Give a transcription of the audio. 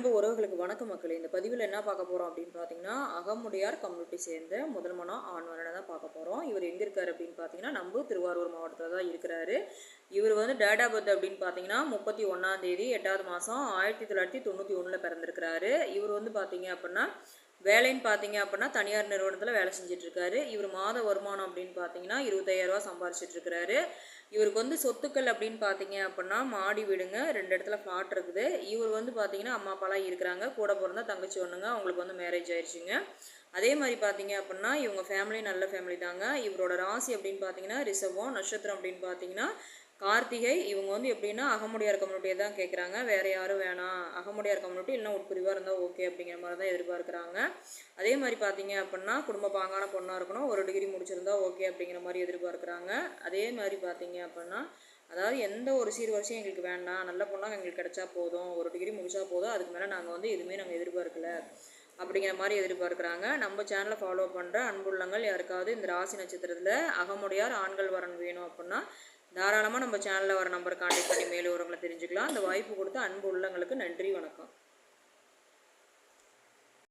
அன்பு உறவுகளுக்கு வணக்கம் மக்களே. இந்த பதிவில் என்ன பார்க்க போகிறோம் அப்படின்னு பார்த்தீங்கன்னா, அகமுடையார் கம்யூனிட்டி சேர்ந்த முதல் மனம் ஆண் வரனை தான் பார்க்க போகிறோம். இவர் எங்கே இருக்கார் அப்படின்னு பார்த்தீங்கன்னா, நம்ம திருவாரூர் மாவட்டத்தில் தான் இருக்கிறாரு. இவர் வந்து டேட் ஆஃப் பர்த் அப்படின்னு பார்த்தீங்கன்னா 31 8வது மாதம் 1991 பிறந்திருக்கிறாரு. இவர் வந்து பார்த்தீங்க அப்படின்னா வேலைன்னு பார்த்தீங்க அப்படின்னா தனியார் நிறுவனத்தில் வேலை செஞ்சிட்ருக்காரு. இவர் மாத வருமானம் அப்படின்னு பார்த்தீங்கன்னா 25,000 சம்பாரிச்சிட்ருக்கிறாரு. இவருக்கு வந்து சொத்துக்கள் அப்படின்னு பார்த்தீங்க அப்படின்னா மாடி வீடுங்க, 2 இடத்துல ஃப்ளாட் இருக்குது. இவர் வந்து பார்த்தீங்கன்னா அம்மா அப்பாலாம் இருக்கிறாங்க, கூட பிறந்தா தங்கச்சி ஒன்றுங்க, அவங்களுக்கு வந்து மேரேஜ் ஆயிடுச்சுங்க. அதே மாதிரி பார்த்தீங்க அப்படின்னா இவங்க ஃபேமிலி நல்ல ஃபேமிலி தாங்க. இவரோட ராசி அப்படின்னு பார்த்தீங்கன்னா ரிஷபம், நட்சத்திரம் அப்படின்னு பார்த்தீங்கன்னா கார்த்திகை. இவங்க வந்து எப்படின்னா அகமுடையார் கம்யூனிட்டியை தான் கேட்குறாங்க, வேறு யாரும் வேணாம், அகமுடையார் கம்யூனிட்டி இல்லைனா உட்பிரிவாக இருந்தால் ஓகே அப்படிங்கிற மாதிரி தான் எதிர்பார்க்குறாங்க. அதே மாதிரி பார்த்தீங்க அப்படின்னா குடும்ப பாங்கான பொண்ணாக இருக்கணும், 1 டிகிரி முடிச்சிருந்தா ஓகே அப்படிங்கிற மாதிரி எதிர்பார்க்குறாங்க. அதே மாதிரி பார்த்தீங்க அப்படின்னா அதாவது எந்த ஒரு சீர்வரிசையும் எங்களுக்கு வேண்டாம், நல்ல பொண்ணாக எங்களுக்கு கிடைச்சா போதும், 1 டிகிரி முடிச்சா போதும், அதுக்கு மேலே நாங்கள் வந்து எதுவுமே நாங்கள் எதிர்பார்க்கல அப்படிங்கிற மாதிரி எதிர்பார்க்குறாங்க. நம்ம சேனலை ஃபாலோ பண்ணுற அன்புள்ளங்கள் யாருக்காவது இந்த ராசி நட்சத்திரத்தில் அகமுடையார் ஆண்கள் வரன் வேணும் அப்படின்னா தாராளமாக நம்ம சேனலில் வர நம்பரை கான்டெக்ட் பண்ணி மேலும் விவரங்களை தெரிஞ்சுக்கலாம். அந்த வாய்ப்பு கொடுத்த அன்பு உள்ளங்களுக்கு நன்றி, வணக்கம்.